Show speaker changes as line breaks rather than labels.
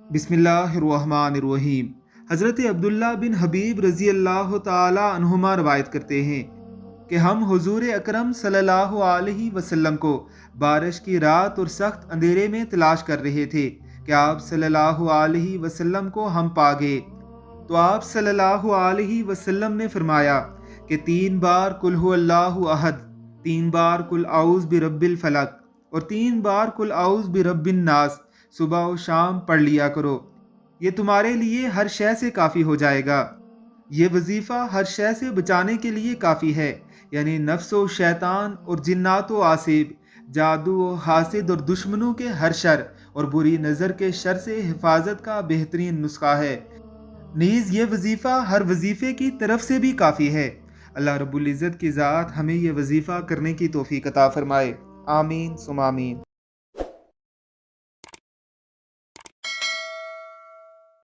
بسم اللہ الرحمن الرحیم۔ حضرت عبداللہ بن حبیب رضی اللہ تعالی عنہما روایت کرتے ہیں کہ ہم حضور اکرم صلی اللہ علیہ وسلم کو بارش کی رات اور سخت اندھیرے میں تلاش کر رہے تھے کہ آپ صلی اللہ علیہ وسلم کو ہم پا گئے، تو آپ صلی اللہ علیہ وسلم نے فرمایا کہ 3 بار قل هو اللہ احد، 3 بار قل اعوذ برب الفلق اور 3 بار قل اعوذ برب الناس صبح و شام پڑھ لیا کرو، یہ تمہارے لیے ہر شے سے کافی ہو جائے گا۔ یہ وظیفہ ہر شے سے بچانے کے لیے کافی ہے، یعنی نفس و شیطان اور جنات و عاصب، جادو و حاسد اور دشمنوں کے ہر شر اور بری نظر کے شر سے حفاظت کا بہترین نسخہ ہے۔ نیز یہ وظیفہ ہر وظیفے کی طرف سے بھی کافی ہے۔ اللہ رب العزت کی ذات ہمیں یہ وظیفہ کرنے کی توفیق عطا فرمائے، آمین ثم آمین۔